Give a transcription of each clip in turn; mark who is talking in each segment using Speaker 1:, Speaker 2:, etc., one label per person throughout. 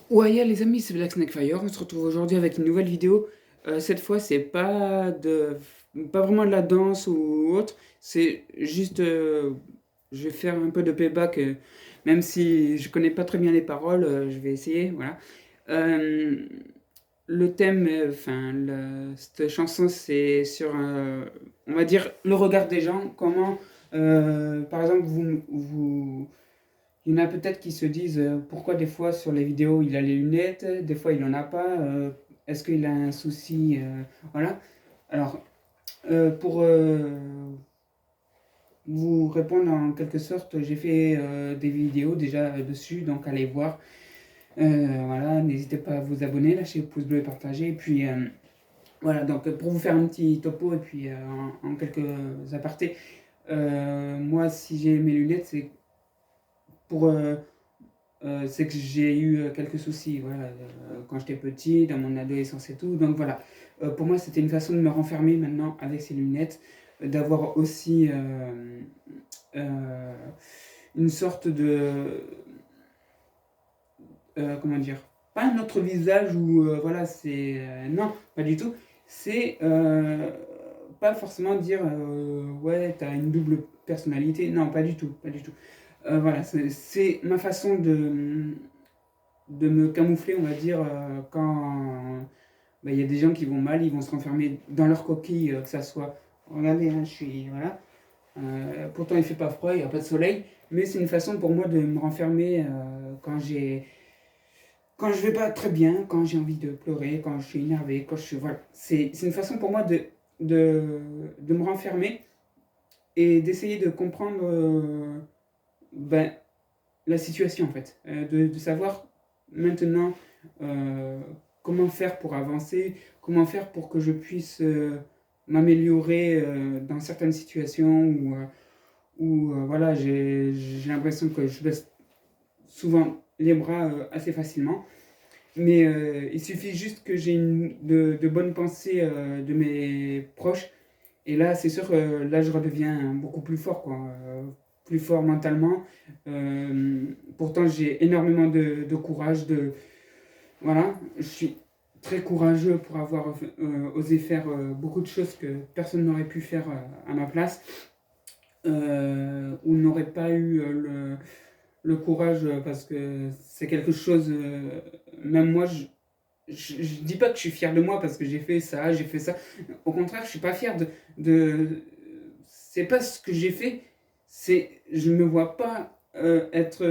Speaker 1: Ouais, les amis, c'est Black Snake Fire. On se retrouve aujourd'hui avec une nouvelle vidéo. Cette fois, c'est pas vraiment de la danse ou autre. C'est juste, je vais faire un peu de playback, même si je connais pas très bien les paroles. Je vais essayer, voilà. Euh, le thème, cette chanson, c'est sur, on va dire, le regard des gens. Comment, par exemple, il y en a peut-être qui se disent pourquoi des fois sur les vidéos il a les lunettes, des fois il en a pas, est-ce qu'il a un souci, voilà. Alors, pour vous répondre en quelque sorte, j'ai fait des vidéos déjà dessus, donc allez voir. Voilà, n'hésitez pas à vous abonner, lâcher le pouce bleu et partager. Et puis voilà, donc pour vous faire un petit topo et puis en quelques apartés, moi si j'ai mes lunettes, c'est pour c'est que j'ai eu quelques soucis voilà, quand j'étais petit, dans mon adolescence et tout. Donc voilà, pour moi c'était une façon de me renfermer maintenant avec ces lunettes, d'avoir aussi euh, une sorte de... comment dire? Pas un autre visage où voilà, c'est... non, pas du tout. C'est pas forcément dire ouais, t'as une double personnalité. Non, pas du tout, pas du tout. Voilà, c'est ma façon de me camoufler, on va dire, quand bah, il y a des gens qui vont mal, ils vont se renfermer dans leur coquille, que ça soit, regardez, hein, je suis, voilà, pourtant il fait pas froid, il n'y a pas de soleil, mais c'est une façon pour moi de me renfermer quand je vais pas très bien, quand j'ai envie de pleurer, quand je suis énervé, quand je suis, voilà, c'est une façon pour moi de me renfermer et d'essayer de comprendre ben, la situation en fait, de savoir maintenant euh, comment faire pour avancer, comment faire pour que je puisse m'améliorer dans certaines situations où voilà, j'ai l'impression que je baisse souvent les bras assez facilement. Mais il suffit juste que j'ai de bonnes pensées de mes proches. Et là, c'est sûr, là, je redeviens beaucoup plus fort, quoi. Plus fort mentalement. Pourtant, j'ai énormément de courage. Voilà, je suis très courageux pour avoir osé faire beaucoup de choses que personne n'aurait pu faire à ma place. Ou n'aurait pas eu le courage parce que c'est quelque chose, même moi, je dis pas que je suis fier de moi parce que j'ai fait ça, j'ai fait ça. Au contraire, je suis pas fier de c'est pas ce que j'ai fait, c'est je me vois pas être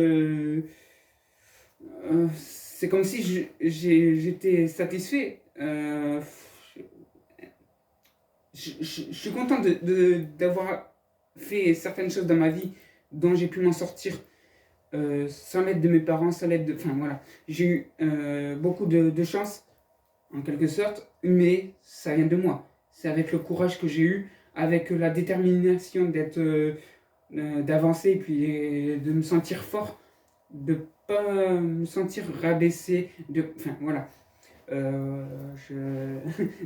Speaker 1: c'est comme si j'étais satisfait. Je suis content d'avoir fait certaines choses dans ma vie dont j'ai pu m'en sortir sans l'aide de mes parents, sans l'aide de... Enfin voilà, j'ai eu beaucoup de chance en quelque sorte, mais ça vient de moi. C'est avec le courage que j'ai eu, avec la détermination d'avancer et puis de me sentir fort, de pas me sentir rabaissé, enfin voilà.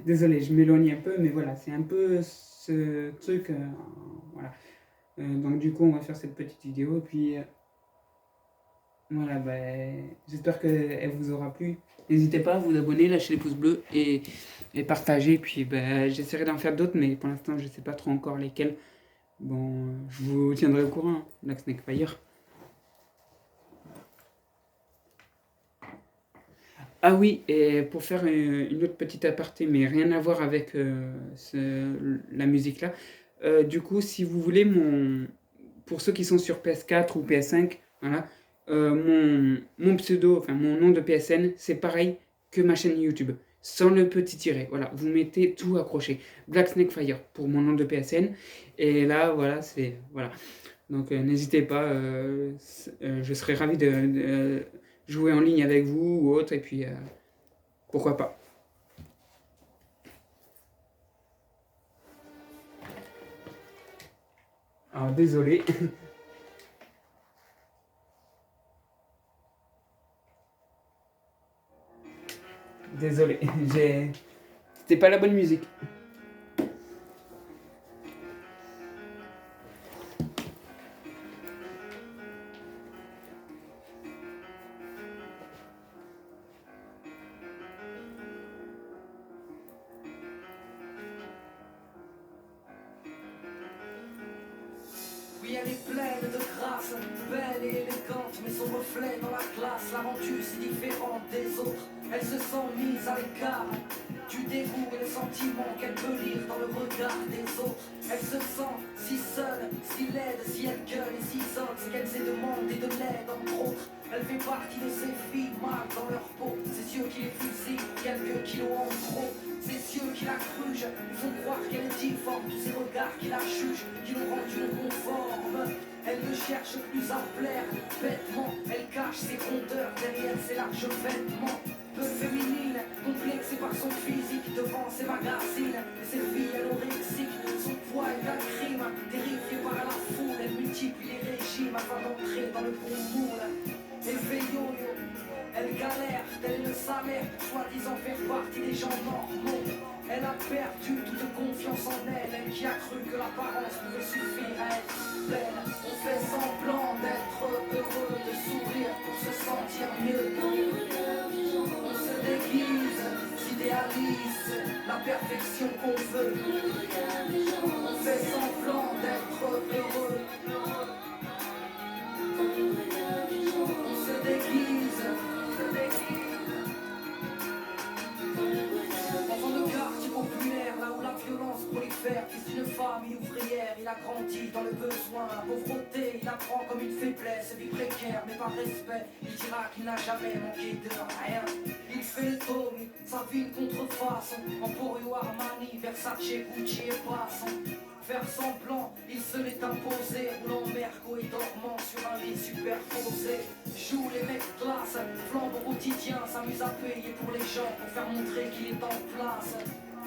Speaker 1: Désolé, je m'éloigne un peu, mais voilà, c'est un peu ce truc. Voilà. Donc du coup, on va faire cette petite vidéo et puis voilà, ben, j'espère qu'elle vous aura plu. N'hésitez pas à vous abonner, lâcher les pouces bleus et partager. Puis ben, j'essaierai d'en faire d'autres, mais pour l'instant, je ne sais pas trop encore lesquels. Bon, je vous tiendrai au courant, hein. Black Snake Fire. Ah oui, et pour faire une autre petite aparté, mais rien à voir avec la musique là. Du coup, si vous voulez, pour ceux qui sont sur PS4 ou PS5, voilà, mon pseudo, enfin mon nom de PSN, c'est pareil que ma chaîne YouTube, sans le petit tiret. Voilà, vous mettez tout accroché. Black Snake Fire pour mon nom de PSN. Et là, voilà, c'est voilà. Donc n'hésitez pas, je serai ravi de jouer en ligne avec vous ou autre, et puis pourquoi pas. Alors désolé, désolé, c'était pas la bonne musique.
Speaker 2: elle est pleine de grâce, belle et élégante, mais son reflet dans la classe la rend si différente des autres. Elle se sent mise à l'écart du dégoût et le sentiment qu'elle peut lire dans le regard des autres. Elle se sent si seule, si laide, si elle gueule et s'isole, c'est qu'elle s'est demandé de l'aide entre autres. Elle fait partie de ces filles mal dans leur peau, ces yeux qui les fusillent, quelques kilos en trop. Ces yeux qui la crugent, ils font croire qu'elle est difforme. Tous ces regards qui la jugent, qui nous rendent non conformes. Elle ne cherche plus à plaire, bêtement. Elle cache ses rondeurs derrière ses larges vêtements. Peu féminine, complexée par son physique devant ses magazines. Et ses filles anorexiques, son poids est un crime. Terrifiée par la foule, elle multiplie les régimes afin d'entrer dans le bon moule. Elle fait yo-yo, elle galère, tel le salaire pour soi-disant faire partie des gens normaux. Elle a perdu toute confiance en elle, elle qui a cru que l'apparence pouvait suffire à être belle. On fait semblant d'être heureux, de sourire pour se sentir mieux. On se déguise, s'idéalise, la perfection qu'on veut. On fait semblant d'être heureux. On se déguise, Enfant de quartier populaire, là où la violence prolifère. Fils d'une famille ouvrière, il a grandi dans le besoin. La pauvreté, il apprend comme une faiblesse. Vie précaire, mais par respect, il dira qu'il n'a jamais manqué de rien. Il fait le Tommy, sa vie une contrefaçon. Emporio, Armani, Versace, Gucci et Passon. Faire semblant, il se l'est imposé, roulant merco et dormant sur un lit superposé. Joue les mecs classe, flambe au quotidien, s'amuse à payer pour les gens, pour faire montrer qu'il est en place.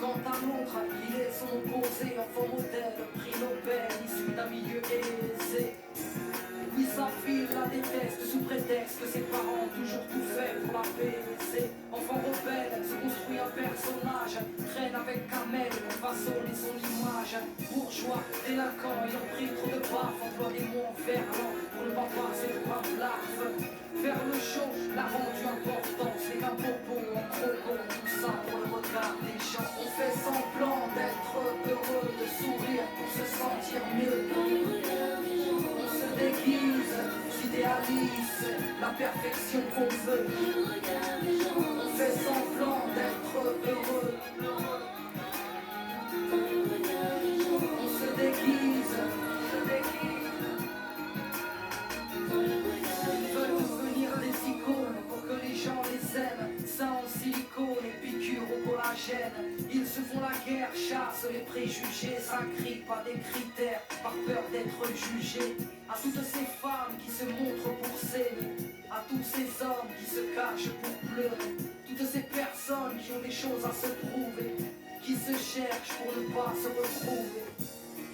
Speaker 2: Quant à l'autre, il est son opposé, enfant modèle, prix Nobel, issu d'un milieu aisé. Oui, sa fille la déteste sous prétexte que ses parents ont toujours tout fait pour la baiser. Enfant rebelle, se construit un personnage, traîne avec Kamel pour façonner son image. Bourgeois, délinquant, il a pris trop de baffes, emploie des mots verlants pour ne pas passer pour un blaffe. Faire le show l'a rendu important, c'est qu'un popo en croco, tout ça pour le regard des gens. On fait semblant d'être heureux, de sourire pour se sentir mieux. On se déguise, s'idéalise, la perfection qu'on veut. On fait semblant d'être heureux. On se déguise, Ils veulent devenir des icônes pour que les gens les aiment. Seins en silicone et piqûres au collagène. Ils se font la guerre, chassent les préjugés, s'agrippent à des critères par peur d'être jugés. À toutes ces femmes qui se montrent pour s'aimer, à tous ces hommes qui se cachent pour pleurer, toutes ces personnes qui ont des choses à se prouver, qui se cherchent pour ne pas se retrouver.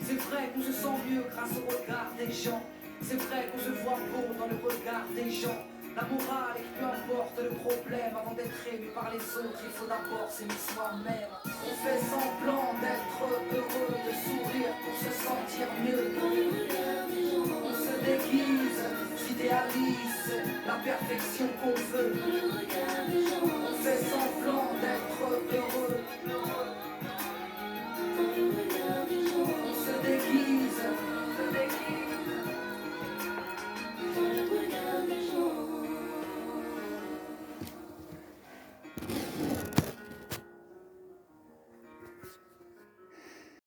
Speaker 2: C'est vrai qu'on se sent mieux grâce au regard des gens. C'est vrai qu'on se voit beau dans le regard des gens. La morale est que peu importe le problème, avant d'être aimé par les autres, il faut d'abord s'aimer soi-même. On fait semblant d'être heureux, de sourire pour se sentir mieux. On se déguise, s'idéalise, la perfection qu'on veut. On fait semblant d'être heureux.